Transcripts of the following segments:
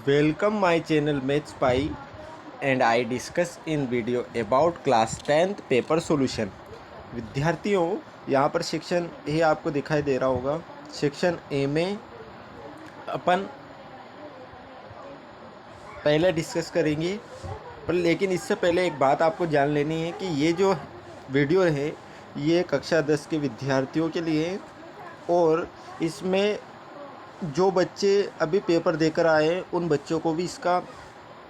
Welcome my channel Maths Pi and I discuss in video about class 10th paper solution. विद्यार्थियों, यहाँ पर section A आपको दिखाई दे रहा होगा। सेक्शन ए में अपन पहले डिस्कस करेंगे, पर लेकिन इससे पहले एक बात आपको जान लेनी है कि ये जो वीडियो है ये कक्षा 10 के विद्यार्थियों के लिए है और इसमें जो बच्चे अभी पेपर देकर आए हैं उन बच्चों को भी इसका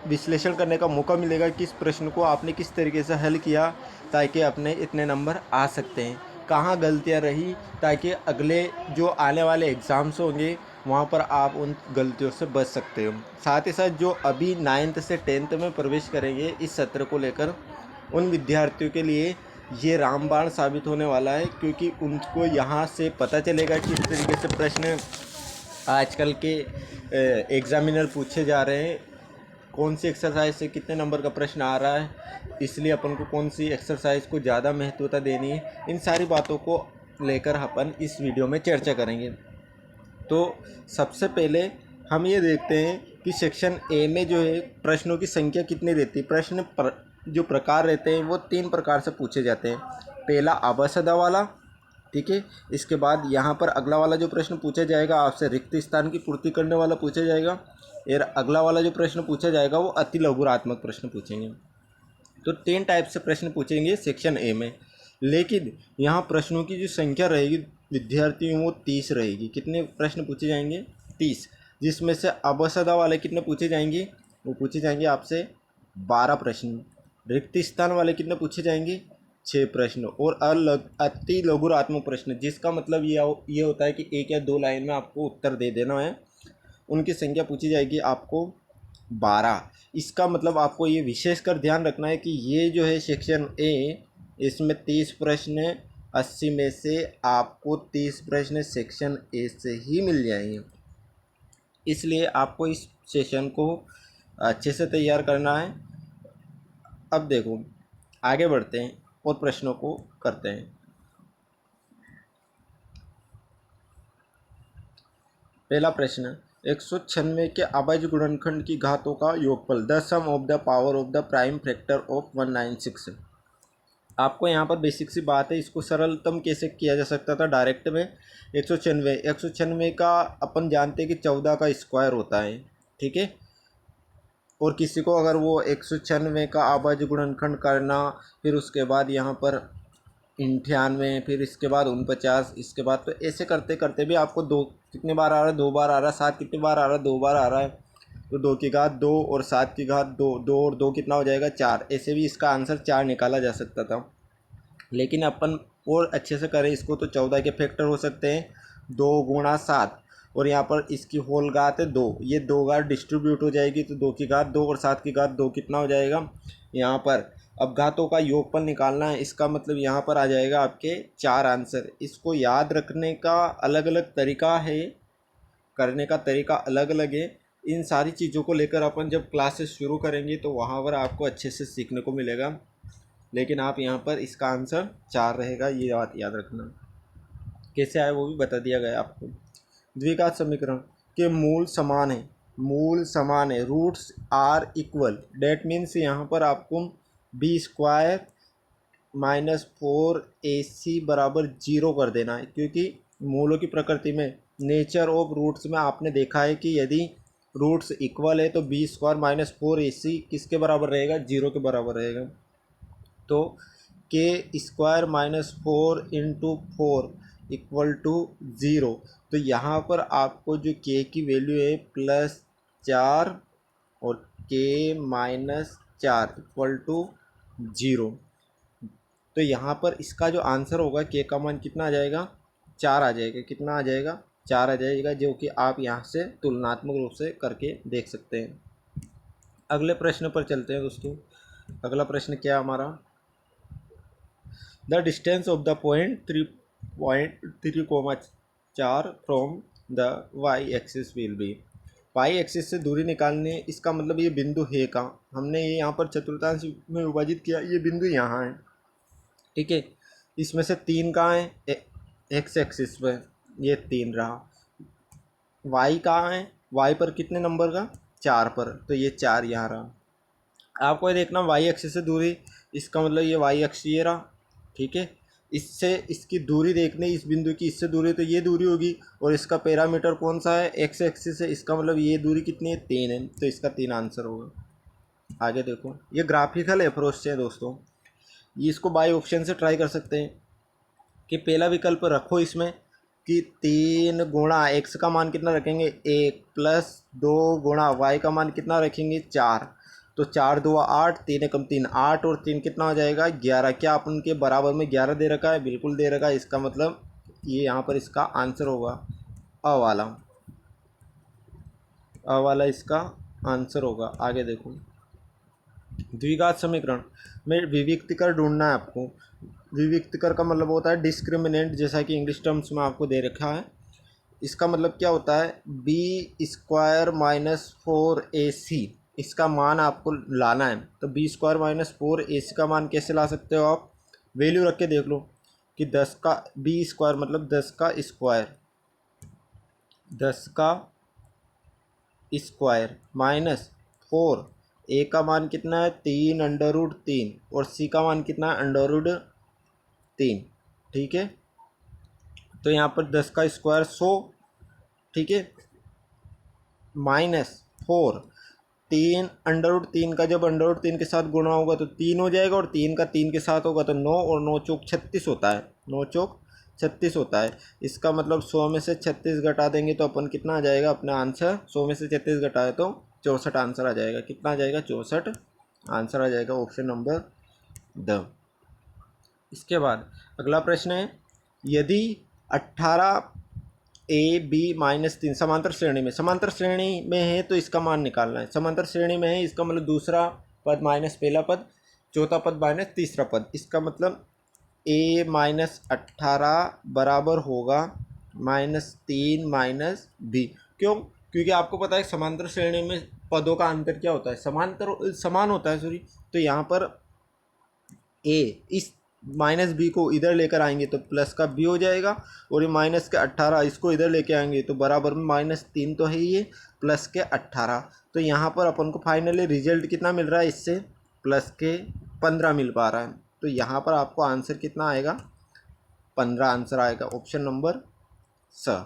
विश्लेषण करने का मौका मिलेगा कि इस प्रश्न को आपने किस तरीके से हल किया ताकि अपने इतने नंबर आ सकते हैं, कहाँ गलतियाँ रही ताकि अगले जो आने वाले एग्ज़ाम्स होंगे वहाँ पर आप उन गलतियों से बच सकते हो। साथ ही साथ जो अभी 9th से 10th में प्रवेश करेंगे इस सत्र को लेकर उन विद्यार्थियों के लिए ये रामबाण साबित होने वाला है, क्योंकि उनको यहाँ से पता चलेगा कि किस तरीके से प्रश्न आजकल के एग्ज़ामिनर पूछे जा रहे हैं, कौन सी एक्सरसाइज से कितने नंबर का प्रश्न आ रहा है, इसलिए अपन को कौन सी एक्सरसाइज को ज़्यादा महत्वता देनी है। इन सारी बातों को लेकर अपन इस वीडियो में चर्चा करेंगे। तो सबसे पहले हम ये देखते हैं कि सेक्शन ए में जो है प्रश्नों की संख्या कितनी रहती है। जो प्रकार रहते हैं वो 3 प्रकार से पूछे जाते हैं। पहला आवासदा वाला, ठीक है। इसके बाद यहाँ पर अगला वाला जो प्रश्न पूछा जाएगा आपसे रिक्त स्थान की पूर्ति करने वाला पूछा जाएगा, और अगला वाला जो प्रश्न पूछा जाएगा वो अति लघुरात्मक प्रश्न पूछेंगे। तो 3 टाइप से प्रश्न पूछेंगे सेक्शन ए में, लेकिन यहाँ प्रश्नों की जो संख्या रहेगी विद्यार्थियों वो 30 रहेगी। कितने प्रश्न पूछे जाएंगे? 30, जिसमें से अवसदा वाले कितने पूछे जाएंगे? वो पूछे जाएंगे आपसे 12 प्रश्न। रिक्त स्थान वाले कितने पूछे जाएंगे? 6 प्रश्न। और अति लघुरात्मक प्रश्न, जिसका मतलब ये होता है कि 1 या 2 लाइन में आपको उत्तर दे देना है, उनकी संख्या पूछी जाएगी आपको 12। इसका मतलब आपको ये विशेषकर ध्यान रखना है कि ये जो है सेक्शन ए, इसमें 30 प्रश्न है। 80 में से आपको 30 प्रश्न सेक्शन ए से ही मिल जाएंगे, इसलिए आपको इस सेशन को अच्छे से तैयार करना है। अब देखो, आगे बढ़ते हैं और प्रश्नों को करते हैं। पहला प्रश्न, 196 के अभाज्य गुणनखंड की घातों का योगफल, the sum of the power of the prime factor of 196। आपको यहाँ पर बेसिक सी बात है, इसको सरलतम कैसे किया जा सकता था डायरेक्ट में। 196 का अपन जानते हैं कि 14 का स्क्वायर होता है, ठीक है। और किसी को अगर वो 196 का अभाज्य गुणनखंड करना, फिर उसके बाद यहाँ पर 98, फिर इसके बाद 49, इसके बाद तो ऐसे करते करते भी आपको दो कितने बार आ रहा है? 2 बार आ रहा है। 7 कितने बार आ रहा है? 2 बार आ रहा है। तो 2 की घात 2 और 7 की घात 2, 2 और 2 कितना हो जाएगा? 4। ऐसे भी इसका आंसर 4 निकाला जा सकता था, लेकिन अपन और अच्छे से करें इसको तो 14 के फैक्टर हो सकते हैं, 2 गुणा 7, और यहाँ पर इसकी होल घात है 2। ये 2 घात डिस्ट्रीब्यूट हो जाएगी, तो 2 की घात 2 और 7 की घात 2 कितना हो जाएगा यहाँ पर? अब घातों का योगफल निकालना है, इसका मतलब यहाँ पर आ जाएगा आपके 4 आंसर। इसको याद रखने का अलग अलग तरीका है, करने का तरीका अलग अलग है। इन सारी चीज़ों को लेकर अपन जब क्लासेस शुरू करेंगे तो वहाँ पर आपको अच्छे से सीखने को मिलेगा, लेकिन आप यहाँ पर इसका आंसर 4 रहेगा, ये बात याद रखना। कैसे आए वो भी बता दिया गया आपको। द्विघात समीकरण के मूल समान है, roots are equal, that means यहाँ पर आपको बी स्क्वायर माइनस 4ac बराबर 0 कर देना है, क्योंकि मूलों की प्रकृति में, नेचर ऑफ रूट्स में आपने देखा है कि यदि रूट्स इक्वल है तो बी स्क्वायर माइनस 4ac किसके बराबर रहेगा? 0 के बराबर रहेगा। तो K square minus 4 into 4 equal to 0। तो यहाँ पर आपको जो के की वैल्यू है +4 और के माइनस 4 इक्वल टू 0। तो यहाँ पर इसका जो आंसर होगा के का मान कितना आ जाएगा? 4 आ जाएगा। कितना आ जाएगा? 4 आ जाएगा, जो कि आप यहाँ से तुलनात्मक रूप से करके देख सकते हैं। अगले प्रश्न पर चलते हैं दोस्तों। अगला प्रश्न क्या हमारा? The distance of the point 3.3,4 from the Y axis will be. Y axis से दूरी निकालने, इसका मतलब ये बिंदु है कहाँ? हमने ये यहाँ पर चतुर्थांश में विभाजित किया, ये बिंदु यहाँ है, ठीक है। इसमें से 3 कहाँ है? एक्स एक्सिस पर ये 3 रहा। वाई कहाँ है? वाई पर कितने नंबर का? 4 पर, तो ये 4 यहाँ रहा। आपको ये देखना वाई अक्ष से दूरी, इसका मतलब ये वाई अक्ष ये रहा, ठीक है। इससे इसकी दूरी देखनी, इस बिंदु की इससे दूरी, तो ये दूरी होगी। और इसका पैरामीटर कौन सा है, एक्स एक्सिस है, इसका मतलब ये दूरी कितनी है, 3 है, तो इसका 3 आंसर होगा। आगे देखो, ये ग्राफिकल अप्रोच से है दोस्तों, ये इसको बाय ऑप्शन से ट्राई कर सकते हैं कि पहला विकल्प रखो इसमें कि 3 गुणा एक्स का मान कितना रखेंगे 1 प्लस 2 गुणा वाई का मान कितना रखेंगे 4, तो 4 2 8, 3 एकम 3 8 और 3 कितना हो जाएगा 11। क्या आप उनके बराबर में 11 दे रखा है, बिल्कुल दे रखा है। इसका मतलब ये यहाँ पर इसका आंसर होगा अ वाला, अ वाला इसका आंसर होगा। आगे देखो, द्विघात समीकरण में विविक्तिकर ढूंढना है आपको। विविक्तिकर का मतलब होता है डिस्क्रिमिनेंट, जैसा कि इंग्लिश टर्म्स में आपको दे रखा है। इसका मतलब क्या होता है, बी स्क्वायर माइनस 4ac, इसका मान आपको लाना है। तो बी स्क्वायर माइनस 4ac का मान कैसे ला सकते हो आप, वैल्यू रख के देख लो कि 10 का बी स्क्वायर मतलब 10 का स्क्वायर, 10 का स्क्वायर माइनस 4, ए का मान कितना है 3 अंडर रूट 3 और सी का मान कितना है अंडर रूट 3, ठीक है। तो यहाँ पर 10 का स्क्वायर 100, ठीक है, माइनस 4, 3 अंडर रूट 3 का जब अंडर रूट 3 के साथ गुणा होगा तो 3 हो जाएगा, और 3 का 3 के साथ होगा तो 9, और 9 चौक 36 होता है, 9 चौक 36 होता है। इसका मतलब 100 में से 36 घटा देंगे तो अपन कितना आ जाएगा अपना आंसर, 100 में से 36 घटाए तो 64 आंसर आ जाएगा। कितना आ जाएगा 64 आंसर आ जाएगा, ऑप्शन नंबर द। इसके बाद अगला प्रश्न है, यदि 18 ए बी माइनस 3 समांतर श्रेणी में, समांतर श्रेणी में है तो इसका मान निकालना है। समांतर श्रेणी में है इसका मतलब दूसरा पद माइनस पहला पद, चौथा पद माइनस तीसरा पद। इसका मतलब ए माइनस 18 बराबर होगा -3 माइनस बी। क्यों, क्योंकि आपको पता है समांतर श्रेणी में पदों का अंतर क्या होता है, समांतर समान होता है, सॉरी। तो यहाँ पर ए इस माइनस बी को इधर लेकर आएंगे तो प्लस का बी हो जाएगा, और ये माइनस के 18 इसको इधर लेके आएंगे तो बराबर में -3 तो है ये, प्लस के 18। तो यहाँ पर अपन को फाइनली रिजल्ट कितना मिल रहा है, इससे प्लस के 15 मिल पा रहा है। तो यहाँ पर आपको आंसर कितना आएगा, 15 आंसर आएगा, ऑप्शन नंबर स।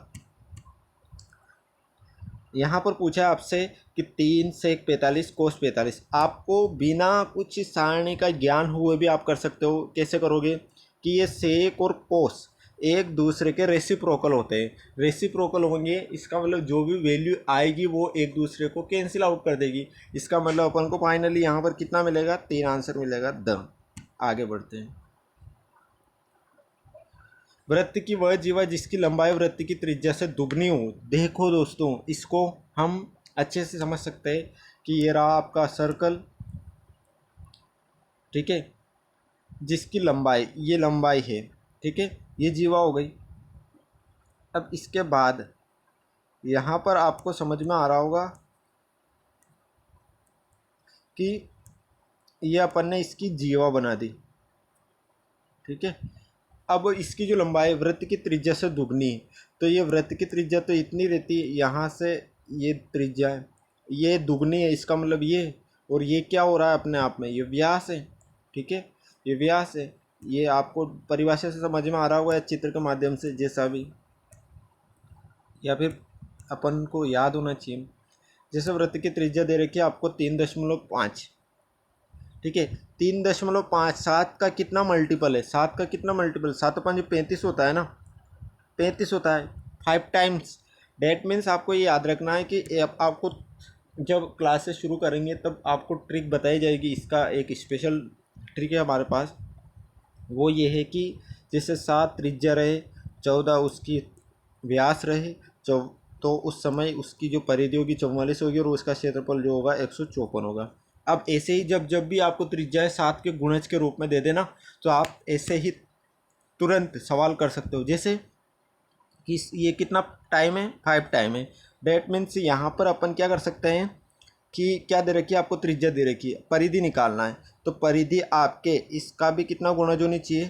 यहाँ पर पूछा है आपसे कि 3 सेक 45 कोस 45, आपको बिना कुछ सारणी का ज्ञान हुए भी आप कर सकते हो। कैसे करोगे कि ये सेक और कोस एक दूसरे के रेसिप्रोकल होते हैं, रेसिप्रोकल होंगे, इसका मतलब जो भी वैल्यू आएगी वो एक दूसरे को कैंसिल आउट कर देगी। इसका मतलब अपन को फाइनली यहाँ पर कितना मिलेगा, 3 आंसर मिलेगा द। आगे बढ़ते हैं, वृत्त की वह जीवा जिसकी लंबाई वृत्त की त्रिज्या से दुगनी हो। देखो दोस्तों, इसको हम अच्छे से समझ सकते हैं कि ये रहा आपका सर्कल, ठीक है, जिसकी लंबाई ये लंबाई है, ठीक है, ये जीवा हो गई। अब इसके बाद यहाँ पर आपको समझ में आ रहा होगा कि ये अपन ने इसकी जीवा बना दी, ठीक है। अब इसकी जो लंबाई वृत्त की त्रिज्या से दुगनी है, तो ये वृत्त की त्रिज्या तो इतनी रहती है, यहाँ से ये त्रिज्या है, ये दुगनी है, इसका मतलब ये, और ये क्या हो रहा है अपने आप में, ये व्यास है, ठीक है, ये व्यास है। ये आपको परिभाषा से समझ में आ रहा होगा या चित्र के माध्यम से, जैसा भी, या फिर अपन को याद होना चाहिए। जैसे वृत्त की त्रिज्या दे रखी है आपको 3.5, ठीक है, 3.5, 7 का कितना मल्टीपल है, 7 का कितना मल्टीपल, 7 5 35 होता है ना, 35 होता है, 5 टाइम्स। डेट मीन्स आपको ये याद रखना है कि आपको जब क्लासेस शुरू करेंगे तब आपको ट्रिक बताई जाएगी। इसका एक स्पेशल ट्रिक है हमारे पास, वो ये है कि जैसे 7 त्रिज्या रहे, 14 उसकी व्यास रहे, तो उस समय उसकी जो परिधि होगी 44 होगी, और उसका क्षेत्रफल जो होगा 154 होगा। अब ऐसे ही जब भी आपको त्रिज्या 7 के गुणज के रूप में दे देना, तो आप ऐसे ही तुरंत सवाल कर सकते हो। जैसे कि ये कितना टाइम है, 5 टाइम है, डेट मीन्स यहाँ पर अपन क्या कर सकते हैं कि क्या दे रखी है आपको, त्रिज्या दे रखी है, परिधि निकालना है, तो परिधि आपके इसका भी कितना गुणज होनी चाहिए,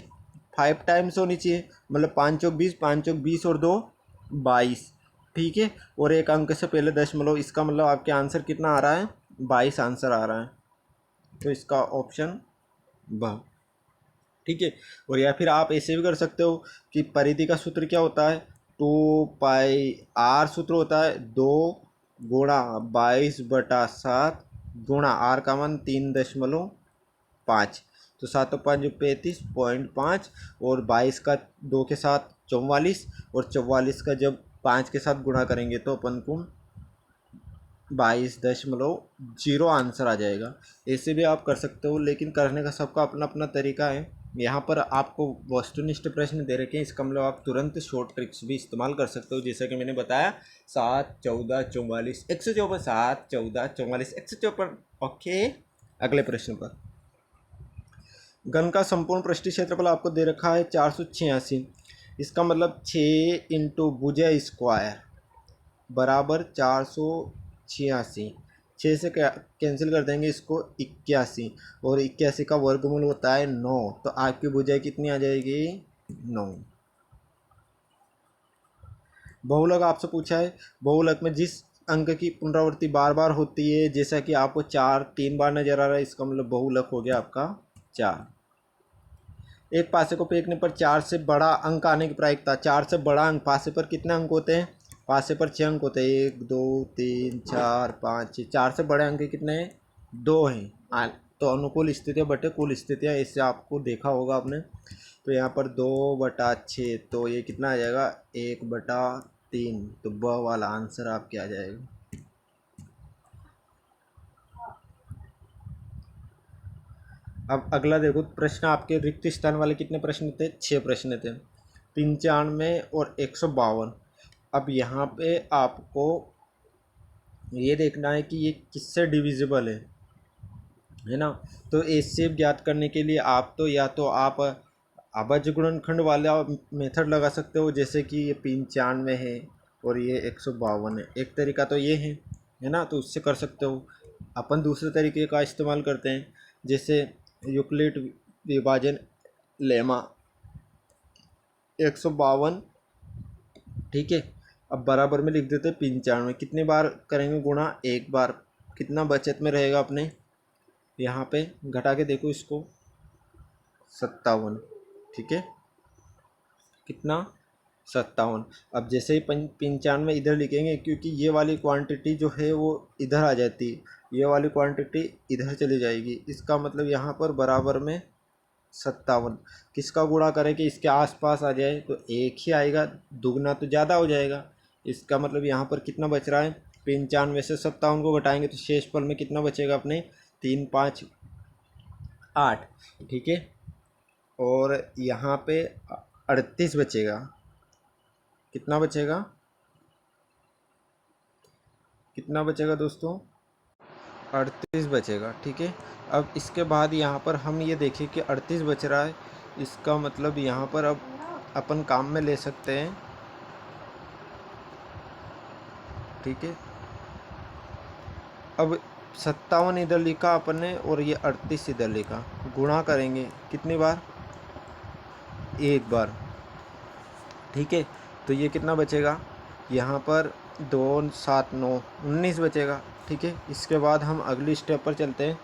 5 टाइम्स होनी चाहिए, मतलब 5 चौक 20, 5 चौक 20 और 2 22, ठीक है, और एक अंक से पहले दशमलव, इसका मतलब आपके आंसर कितना आ रहा है, 22 आंसर आ रहा है। तो इसका ऑप्शन ब, ठीक है। और या फिर आप ऐसे भी कर सकते हो कि परिधि का सूत्र क्या होता है, 2 पाई आर सूत्र होता है, 2 गुणा 22/7 गुणा आर का मान 3.5, तो 7 और 5 35.5, और 22 का 2 के साथ 44, और 44 का जब 5 के साथ गुणा करेंगे तो अपन को 22.0 आंसर आ जाएगा। ऐसे भी आप कर सकते हो, लेकिन करने का सबका अपना अपना तरीका है। यहाँ पर आपको वस्तुनिष्ठ प्रश्न दे रखे हैं, इसका मतलब आप तुरंत शॉर्ट ट्रिक्स भी इस्तेमाल कर सकते हो, जैसा कि मैंने बताया 7 14 44 154, 7 14 44 154। ओके, अगले प्रश्न पर। घन का संपूर्ण पृष्ठीय क्षेत्रफल आपको दे रखा है 486, इसका मतलब 6 इंटू भुजा स्क्वायर बराबर 486। 6 से कैंसिल कर देंगे इसको, 81, और 81 का वर्गमूल होता है 9, तो आपकी भुजाएं कितनी आ जाएगी, 9। बहुलक आपसे पूछा है, बहुलक में जिस अंक की पुनरावृत्ति बार बार होती है, जैसा कि आपको 4 3 बार नजर आ रहा है, इसका मतलब बहुलक हो गया आपका 4। एक पासे को फेंकने पर 4 से बड़ा अंक आने की प्रायिकता, 4 से बड़ा अंक, पासे पर कितने अंक होते हैं, पासे पर 6 अंक होते हैं, 1 2 3 4 5 6, 4 से बड़े अंक कितने हैं, 2 हैं। तो अनुकूल स्थितियाँ बटे कुल स्थितियाँ, इससे आपको देखा होगा आपने। तो यहाँ पर 2/6, तो ये कितना आ जाएगा, 1/3, तो ब वाला आंसर आपके आ जाएगा। अब अगला देखो प्रश्न, आपके रिक्त स्थान वाले कितने प्रश्न थे, 6 प्रश्न थे, 95 और 152। अब यहाँ पे आपको ये देखना है कि ये किससे डिविजिबल है ना। तो एचसीएफ ज्ञात करने के लिए आप तो या तो आप अभाज्य गुणनखंड वाला मेथड लगा सकते हो, जैसे कि ये 95 है और ये 152 है, एक तरीका तो ये है ना, तो उससे कर सकते हो। अपन दूसरे तरीके का इस्तेमाल करते हैं, जैसे यूक्लिड विभाजन लेमा 152, ठीक है। अब बराबर में लिख देते हैं 95, कितने बार करेंगे गुणा, एक बार, कितना बचत में रहेगा अपने, यहाँ पे घटा के देखो इसको, 57, ठीक है, कितना, 57। अब जैसे ही 95 इधर लिखेंगे, क्योंकि ये वाली क्वांटिटी जो है वो इधर आ जाती है, ये वाली क्वांटिटी इधर चली जाएगी, इसका मतलब यहाँ पर बराबर में 57, किसका गुणा करें कि इसके आसपास आ जाए, तो एक ही आएगा, दुगना तो ज़्यादा हो जाएगा। इसका मतलब यहाँ पर कितना बच रहा है, 95 से 57 को घटाएंगे तो शेषफल में कितना बचेगा अपने, 3 5 8, ठीक है। और यहाँ पे 38 बचेगा, कितना बचेगा, कितना बचेगा दोस्तों, 38 बचेगा, ठीक है। अब इसके बाद यहाँ पर हम ये देखें कि 38 बच रहा है, इसका मतलब यहाँ पर अब अपन काम में ले सकते हैं, ठीक है। अब 57 इधर लिखा अपन ने और ये 38 इधर लिखा, गुणा करेंगे कितनी बार, एक बार, ठीक है। तो ये कितना बचेगा, यहाँ पर 2 7 9 19 बचेगा, ठीक है। इसके बाद हम अगली स्टेप पर चलते हैं,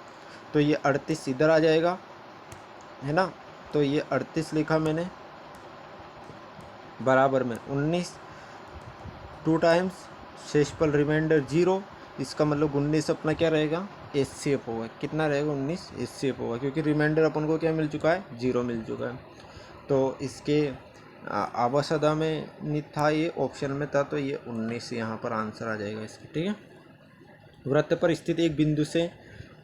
तो ये 38 इधर आ जाएगा, है ना। तो ये 38 लिखा मैंने, बराबर में 19, 2 टाइम्स, शेषफल रिमाइंडर 0, इसका मतलब 19 अपना क्या रहेगा, एचसीएफ होगा, कितना रहेगा, 19 एचसीएफ होगा, क्योंकि रिमाइंडर अपन को क्या मिल चुका है, 0 मिल चुका है। तो इसके आवासदा में नहीं था, ये ऑप्शन में था, तो ये 19 यहाँ पर आंसर आ जाएगा इसका, ठीक है। वृत्त पर स्थित एक बिंदु से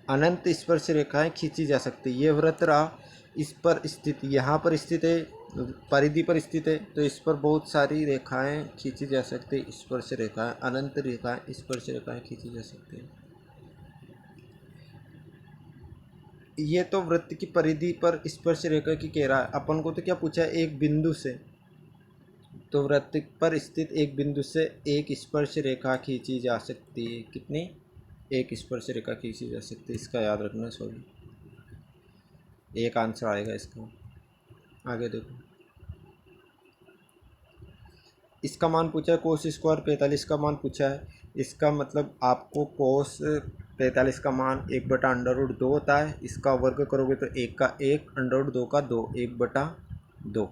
अनंत स्पर्श रेखाएं खींची जा सकती है, ये वृत्त रहा, इस पर स्थित, यहाँ पर स्थित है, परिधि पर स्थित है, तो इस पर बहुत सारी रेखाएं खींची जा सकती है, स्पर्श रेखाएं, अनंत रेखाएं, स्पर्श रेखाएं खींची जा सकती है। ये तो वृत्त की परिधि पर स्पर्श रेखा की कह रहा है, अपन को तो क्या पूछा है, एक बिंदु से, तो वृत्त पर स्थित एक बिंदु से एक स्पर्श रेखा खींची जा सकती है, कितनी, एक स्पर्श रेखा खींची जा सकती है, इसका याद रखना, सॉरी, एक आंसर आएगा इसका। आगे देखो, इसका मान पूछा है, कोस स्क्वायर 45 का मान पूछा है। इसका मतलब आपको कोस 45 का मान 1/√2 होता है। इसका वर्ग करोगे तो 1 का 1, √2 का 2, 1/2,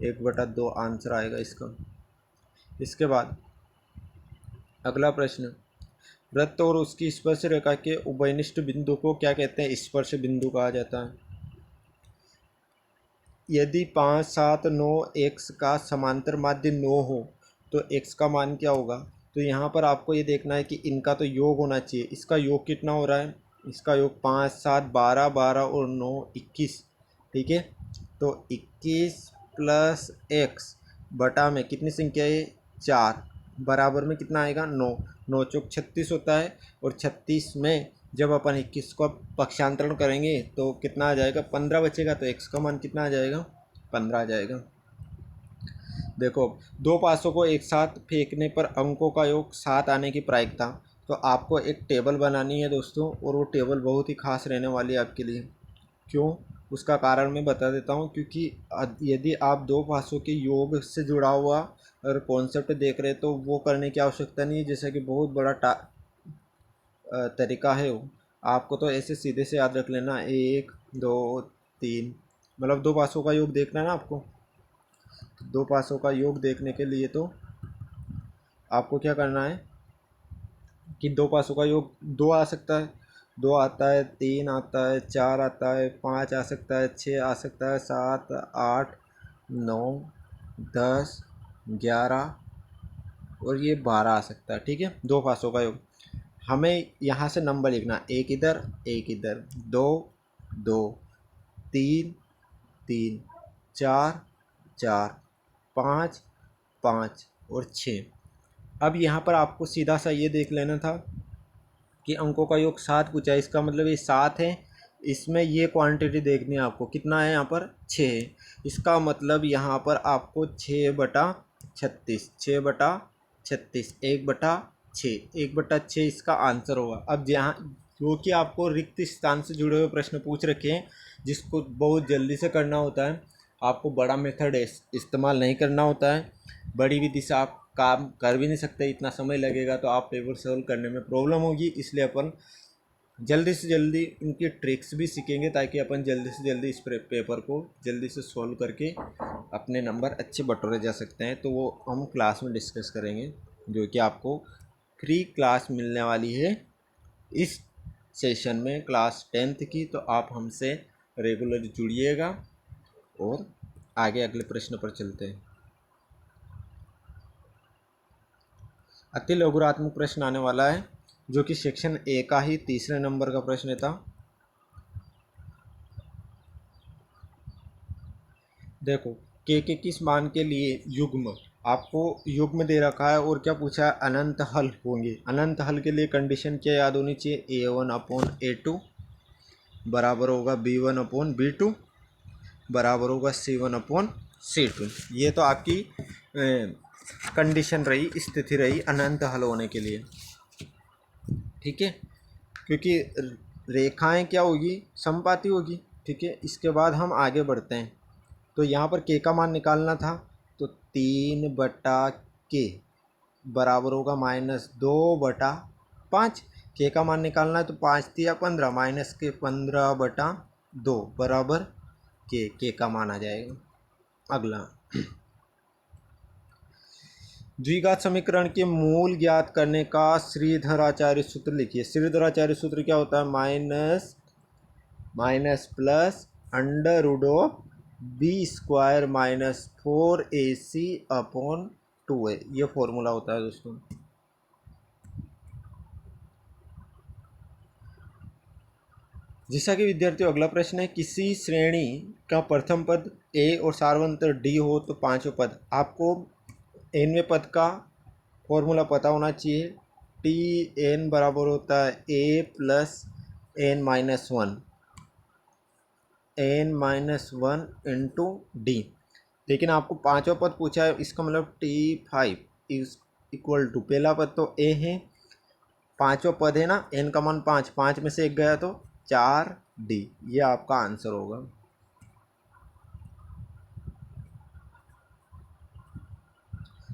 1/2 आंसर आएगा इसका। इसके बाद अगला प्रश्न, वृत्त और उसकी स्पर्श रेखा के उभयनिष्ठ बिंदु को क्या कहते हैं? स्पर्श बिंदु कहा जाता है। यदि 5, 7, 9 एक्स का समांतर माध्य 9 हो तो एक्स का मान क्या होगा? तो यहाँ पर आपको ये देखना है कि इनका तो योग होना चाहिए। इसका योग कितना हो रहा है? इसका योग 5, 7, 12, 12 और 9 21, ठीक है। तो 21 प्लस एक्स बटा में कितनी संख्या है? 4, बराबर में कितना आएगा? 9, 9 चौक 36 होता है। और 36 में जब अपन 21 को पक्षांतरण करेंगे तो कितना आ जाएगा? 15 बचेगा। तो एक्स का मान कितना आ जाएगा? 15 आ जाएगा। देखो, दो पासों को एक साथ फेंकने पर अंकों का योग 7 आने की प्रायिकता। तो आपको एक टेबल बनानी है दोस्तों, और वो टेबल बहुत ही खास रहने वाली है आपके लिए। क्यों? उसका कारण मैं बता देता हूँ। क्योंकि यदि आप दो पासों के योग से जुड़ा हुआ अगर कॉन्सेप्ट देख रहे हैं तो वो करने की आवश्यकता नहीं है। जैसे कि बहुत बड़ा तरीका है वो, आपको तो ऐसे सीधे से याद रख लेना, 1 2 3, मतलब दो पासों का योग देखना है ना आपको। दो पासों का योग देखने के लिए तो आपको क्या करना है कि दो पासों का योग 2 आ सकता है, 2 आता है, 3 आता है, 4 आता है, 5 आ सकता है, 6 आ सकता है, 7, 8, 9, 10, 11 और ये 12 आ सकता है, ठीक है। दो पासों का योग। हमें यहाँ से नंबर लिखना, एक इधर, दो दो, तीन तीन, चार चार, पाँच पाँच और छः। अब यहाँ पर आपको सीधा सा ये देख लेना था कि अंकों का योग 7 पूछा है। इसका मतलब ये 7 है। इसमें ये क्वांटिटी देखनी है आपको, कितना है यहाँ पर? 6 है। इसका मतलब यहाँ पर आपको 6/36, 6/36, 1/6, 1/6 इसका आंसर होगा। अब जहाँ जो कि आपको रिक्त स्थान से जुड़े हुए प्रश्न पूछ रखे हैं, जिसको बहुत जल्दी से करना होता है, आपको बड़ा मेथड इस्तेमाल नहीं करना होता है। बड़ी विधि से आप काम कर भी नहीं सकते, इतना समय लगेगा तो आप पेपर सॉल्व करने में प्रॉब्लम होगी। इसलिए अपन जल्दी से जल्दी इनकी ट्रिक्स भी सीखेंगे ताकि अपन जल्दी से जल्दी इस पेपर को जल्दी से सॉल्व करके अपने नंबर अच्छे बटोरे जा सकते हैं। तो वो हम क्लास में डिस्कस करेंगे, जो कि आपको फ्री क्लास मिलने वाली है इस सेशन में, क्लास 10th की। तो आप हमसे रेगुलर जुड़िएगा और आगे अगले प्रश्न पर चलते हैं। अति लघुरात्मक प्रश्न आने वाला है, जो कि सेक्शन ए का ही तीसरे नंबर का प्रश्न था। देखो, के किस मान के लिए युग्म, आपको युग्म दे रखा है और क्या पूछा है? अनंत हल होंगे। अनंत हल के लिए कंडीशन क्या याद होनी चाहिए? A1/A2 बराबर होगा B1/B2 बराबर होगा C1/C2। ये तो आपकी कंडीशन रही, स्थिति रही अनंत हल होने के लिए, ठीक है। क्योंकि रेखाएं क्या होगी? समपाती होगी, ठीक है। इसके बाद हम आगे बढ़ते हैं। तो यहाँ पर के का मान निकालना था, तो 3/K बराबर होगा -2/5। के का मान निकालना है तो 5 तिया 15, -के 15/2 बराबर के का मान आ जाएगा। अगला, द्विघात समीकरण के मूल ज्ञात करने का श्रीधराचार्य सूत्र लिखिए। श्रीधराचार्य सूत्र क्या होता है? माइनस प्लस √(b² -4ac/2a), ये फॉर्मूला होता है दोस्तों। जैसा कि विद्यार्थियों, अगला प्रश्न है, किसी श्रेणी का प्रथम पद ए और सार्वंतर डी हो तो पांचों पद। आपको nवें पद का फॉर्मूला पता होना चाहिए। Tn बराबर होता है a + n-1, n-1 into D. लेकिन आपको पांचवा पद पूछा है, इसका मतलब T5 इज इक्वल टू, पहला पद तो a है, पांचवा पद है ना, n का मान 5, 5 में से एक गया तो 4d। ये आपका आंसर होगा।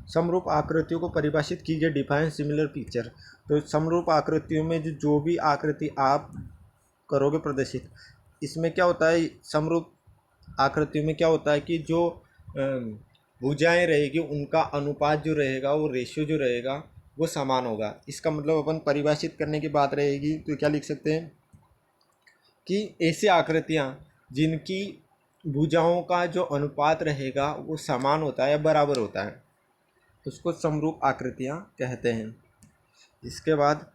समरूप आकृतियों को परिभाषित कीजिए, डिफाइन सिमिलर पिक्चर। तो समरूप आकृतियों में जो भी आकृति आप करोगे प्रदर्शित, इसमें क्या होता है, समरूप आकृतियों में क्या होता है कि जो भुजाएं रहेगी उनका अनुपात जो रहेगा, वो रेशियो जो रहेगा वो समान होगा। इसका मतलब अपन परिभाषित करने की बात रहेगी तो क्या लिख सकते हैं कि ऐसी आकृतियाँ जिनकी भुजाओं का जो अनुपात रहेगा वो समान होता है या बराबर होता है, उसको समरूप आकृतियाँ कहते हैं। इसके बाद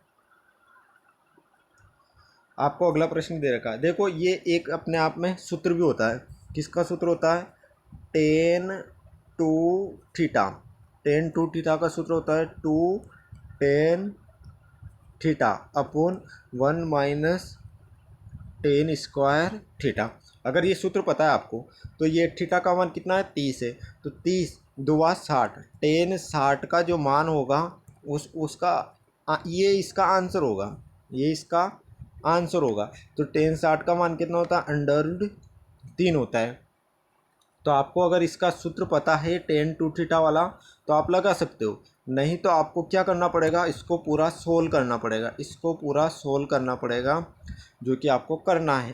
आपको अगला प्रश्न दे रखा है, देखो ये एक अपने आप में सूत्र भी होता है। किसका सूत्र होता है? Tan two theta. Tan two theta का सूत्र होता है 2 tan theta upon 1 minus tan square theta. अगर ये सूत्र पता है आपको तो ये थीटा का मान कितना है? 30 है। तो 30 2 60, टेन 60 का जो मान होगा उसका ये इसका आंसर होगा, ये इसका आंसर होगा। तो टेन 60 का मान कितना होता है? अंडर 3 होता है। तो आपको अगर इसका सूत्र पता है टेन टू थीटा वाला तो आप लगा सकते हो, नहीं तो आपको क्या करना पड़ेगा, इसको पूरा सोल्व करना पड़ेगा, इसको पूरा सोल्व करना पड़ेगा, जो कि आपको करना है।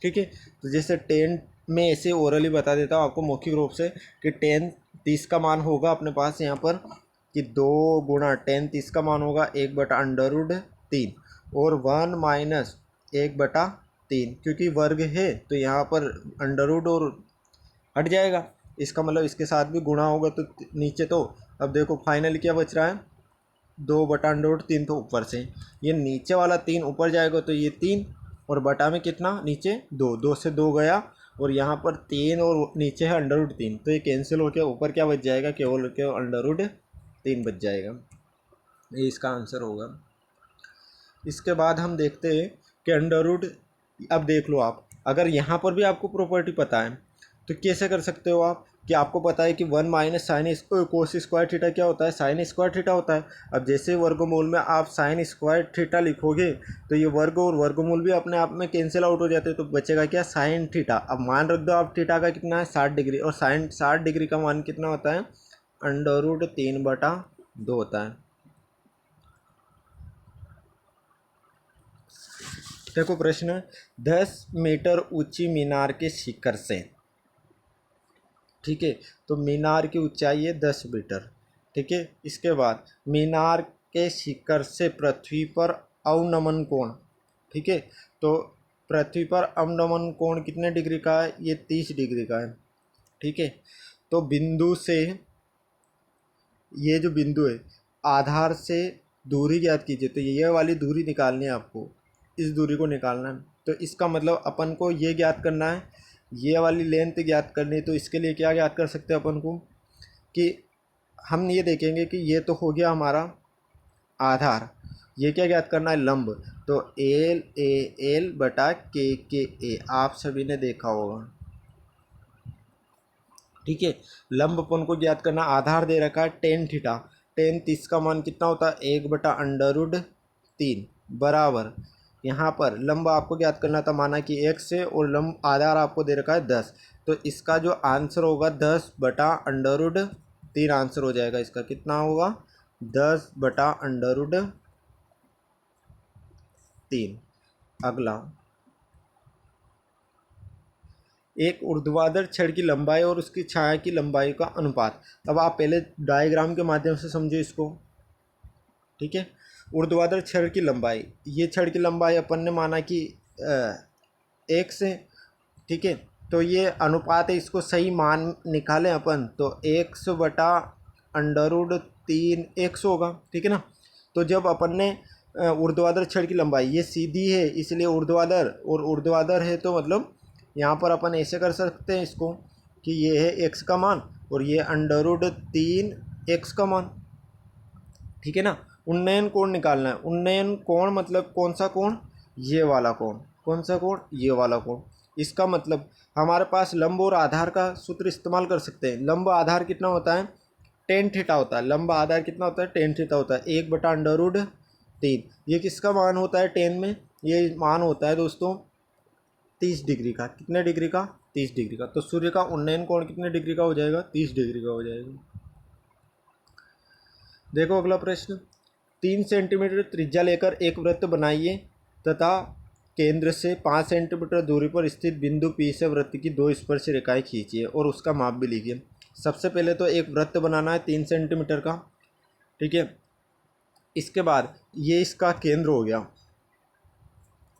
ठीक है, तो जैसे टेन में ऐसे ओरली बता देता हूँ आपको मौखिक रूप से कि टेन 30 का मान होगा अपने पास यहाँ पर कि 2 गुणा टेन 30 का मान होगा 1/√3 और 1 माइनस 1/3, क्योंकि वर्ग है तो यहाँ पर अंडर और हट जाएगा। इसका मतलब इसके साथ भी गुणा होगा तो नीचे। तो अब देखो फाइनल क्या बच रहा है? 2/√3। तो ऊपर से ये नीचे वाला 3 ऊपर जाएगा तो ये 3 और बटा में कितना नीचे 2, 2 से 2 गया और यहाँ पर 3 और नीचे है अंडर√3, तो ये कैंसिल होकर ऊपर क्या बच जाएगा? केवल अंडर√3 बच जाएगा। ये इसका आंसर होगा। इसके बाद हम देखते हैं कि अंडर रूट, अब देख लो आप, अगर यहाँ पर भी आपको प्रॉपर्टी पता है तो कैसे कर सकते हो आप कि आपको पता है कि 1 minus sine cos square theta क्या होता है? साइन स्क्वायर थीटा होता है। अब जैसे वर्गमूल में आप साइन स्क्वायर थीटा लिखोगे तो ये वर्ग और वर्गमूल भी अपने आप में कैंसिल आउट हो जाते हैं, तो बचेगा क्या? Sine theta. अब मान रख दो आप थीटा का कितना है? 60 डिग्री, और साइन 60 डिग्री का मान कितना होता है? अंडर√3/2 होता है। देखो प्रश्न, 10 मीटर ऊंची मीनार के शिखर से, ठीक है, तो मीनार की ऊंचाई है 10 मीटर, ठीक है। इसके बाद मीनार के शिखर से पृथ्वी पर अवनमन कोण, ठीक है, तो पृथ्वी पर अवनमन कोण कितने डिग्री का है? ये 30 डिग्री का है, ठीक है। तो बिंदु से, ये जो बिंदु है, आधार से दूरी ज्ञात कीजिए। तो ये वाली दूरी निकालनी है आपको, इस दूरी को निकालना है। तो इसका मतलब अपन को ये ज्ञात करना है, ये वाली लेंथ ज्ञात करनी है। तो इसके लिए क्या ज्ञात कर सकते हैं अपन को कि हम ये देखेंगे कि ये तो हो गया हमारा आधार, ये क्या ज्ञात करना है? लंब। तो L/K/A आप सभी ने देखा होगा, ठीक है। लंब अपन को ज्ञात करना, आधार दे रखा है टेन थीटा, टेन 30 का मान कितना होता है? 1/√3 बराबर, यहाँ पर लंब आपको ज्ञात करना था, माना कि 1 से, और लंब आधार आपको दे रखा है 10। तो इसका जो आंसर होगा 10/√3 आंसर हो जाएगा। इसका कितना होगा? 10/√3। अगला, एक ऊर्ध्वाधर छड़ की लंबाई और उसकी छाया की लंबाई का अनुपात। अब आप पहले डायग्राम के माध्यम से समझो इसको, ठीक है। ऊर्ध्वाधर छड़ की लंबाई, ये छड़ की लंबाई अपन ने माना कि 1 से, ठीक है। तो ये अनुपात है, इसको सही मान निकालें अपन तो 1/√3 100 होगा, ठीक है ना। तो जब अपन ने ऊर्ध्वाधर छड़ की लंबाई, ये सीधी है इसलिए ऊर्ध्वाधर, और ऊर्ध्वाधर है तो मतलब यहाँ पर अपन ऐसे कर सकते हैं इसको कि ये है x का मान और ये अंडर√3 x का मान, ठीक है ना। उन्नयन कोण निकालना है। उन्नयन कोण मतलब कौन सा कोण? ये वाला कोण। कौन सा कोण? ये वाला कोण। इसका मतलब हमारे पास लंब और आधार का सूत्र इस्तेमाल कर सकते हैं। लंब आधार कितना होता है? टेन थीटा होता है। लंब आधार कितना होता है? टेन थीटा होता है, 1/√3। ये किसका मान होता है टेन में? ये मान होता है दोस्तों 30 डिग्री का। कितने डिग्री का? 30 डिग्री का। तो सूर्य का उन्नयन कोण कितने डिग्री का हो जाएगा? 30 डिग्री का हो जाएगा। देखो अगला प्रश्न, 3 सेंटीमीटर त्रिज्या लेकर एक वृत्त बनाइए तथा केंद्र से 5 सेंटीमीटर दूरी पर स्थित बिंदु P से वृत्त की 2 स्पर्श रेखाएं खींचिए और उसका माप भी लिखिए। सबसे पहले तो एक वृत्त बनाना है 3 सेंटीमीटर का, ठीक है। इसके बाद ये इसका केंद्र हो गया,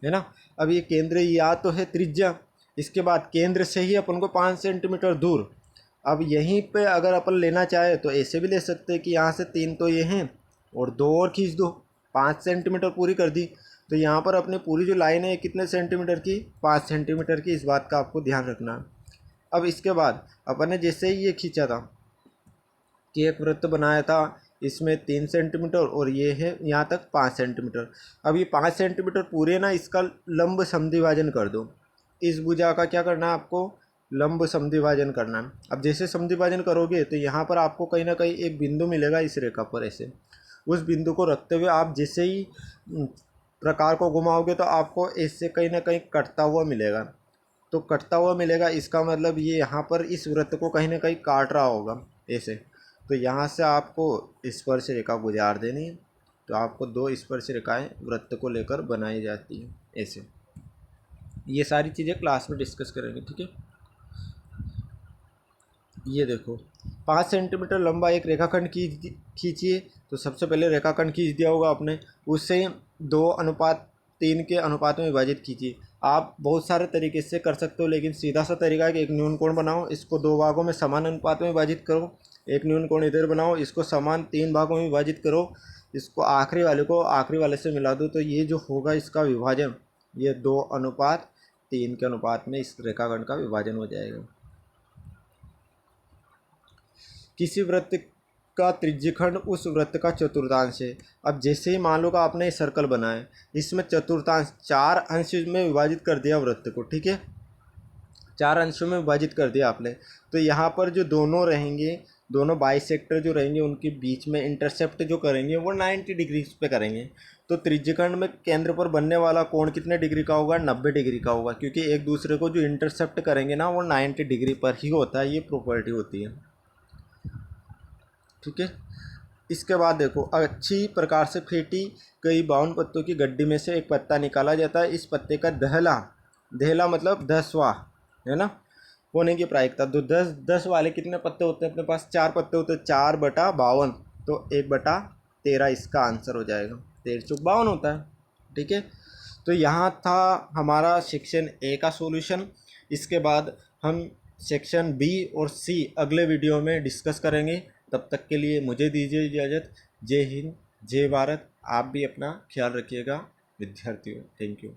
है ना। अब ये केंद्र या तो है त्रिज्या, इसके बाद केंद्र से ही अपन को 5 सेंटीमीटर दूर। अब यहीं पे अगर अपन लेना चाहे तो ऐसे भी ले सकते हैं कि यहाँ से 3 तो ये हैं और 2 और खींच दो, 5 सेंटीमीटर पूरी कर दी। तो यहाँ पर अपने पूरी जो लाइन है कितने सेंटीमीटर की, 5 सेंटीमीटर की। इस बात का आपको ध्यान रखना है। अब इसके बाद अपन ने जैसे ही ये खींचा था कि एक वृत्त बनाया था, इसमें 3 सेंटीमीटर और ये है यहाँ तक 5 सेंटीमीटर। अब ये 5 सेंटीमीटर पूरे ना, इसका लंब समद्विभाजन कर दो। इस भुजा का क्या करना है आपको, लंब समद्विभाजन करना है। अब जैसे समद्विभाजन करोगे तो यहाँ पर आपको कहीं ना कहीं एक बिंदु मिलेगा इस रेखा पर, ऐसे उस बिंदु को रखते हुए आप जैसे ही प्रकार को घुमाओगे तो आपको इससे कहीं ना कहीं कटता हुआ मिलेगा। तो कटता हुआ मिलेगा, इसका मतलब ये यहाँ पर इस वृत्त को कहीं ना कहीं काट रहा होगा ऐसे। तो यहाँ से आपको स्पर्श रेखा गुजार देनी है। तो आपको 2 स्पर्श रेखाएं वृत्त को लेकर बनाई जाती हैं ऐसे। ये सारी चीज़ें क्लास में डिस्कस करेंगे, ठीक है। ये देखो 5 सेंटीमीटर लंबा एक रेखाखंड खींचिए। तो सबसे पहले रेखाखंड खींच दिया होगा आपने, उससे 2:3 के अनुपात में विभाजित कीजिए। आप बहुत सारे तरीके से कर सकते हो, लेकिन सीधा सा तरीका है कि एक न्यून कोण बनाओ, इसको 2 भागों में समान अनुपात में विभाजित करो। एक न्यून कोण इधर बनाओ, इसको समान 3 भागों में विभाजित करो। इसको आखिरी वाले को आखिरी वाले से मिला दो। तो ये जो होगा इसका विभाजन, ये 2:3 के अनुपात में इस रेखाखंड का विभाजन हो जाएगा। किसी वृत्त का त्रिज्यखंड उस वृत्त का चतुर्थांश है। अब जैसे ही मान लो कि आपने सर्कल बनाया, इसमें चतुर्थांश 4 अंश में विभाजित कर दिया वृत्त को, ठीक है। 4 अंशों में विभाजित कर दिया आपने। तो यहाँ पर जो दोनों रहेंगे, दोनों बाइसेक्टर जो रहेंगे, उनके बीच में इंटरसेप्ट जो करेंगे वो 90 डिग्री पे करेंगे। तो त्रिज्यखंड में केंद्र पर बनने वाला कोण कितने डिग्री का होगा, 90 डिग्री का होगा, क्योंकि एक दूसरे को जो इंटरसेप्ट करेंगे ना वो 90 डिग्री पर ही होता है। ये प्रॉपर्टी होती है, ठीक है। इसके बाद देखो, अच्छी प्रकार से फेंटी गई 52 पत्तों की गड्डी में से एक पत्ता निकाला जाता है। इस पत्ते का दहला मतलब 10वां, है ना, होने की प्रायिकता। तो 10 वाले कितने पत्ते होते हैं अपने पास, 4 पत्ते होते हैं, 4/52। तो 1/13 इसका आंसर हो जाएगा। 13×52 होता है, ठीक है। तो यहाँ था हमारा सेक्शन ए का सॉल्यूशन। इसके बाद हम सेक्शन बी और सी अगले वीडियो में डिस्कस करेंगे। तब तक के लिए मुझे दीजिए इजाज़त। जय हिंद, जय भारत। आप भी अपना ख्याल रखिएगा विद्यार्थियों। Thank you.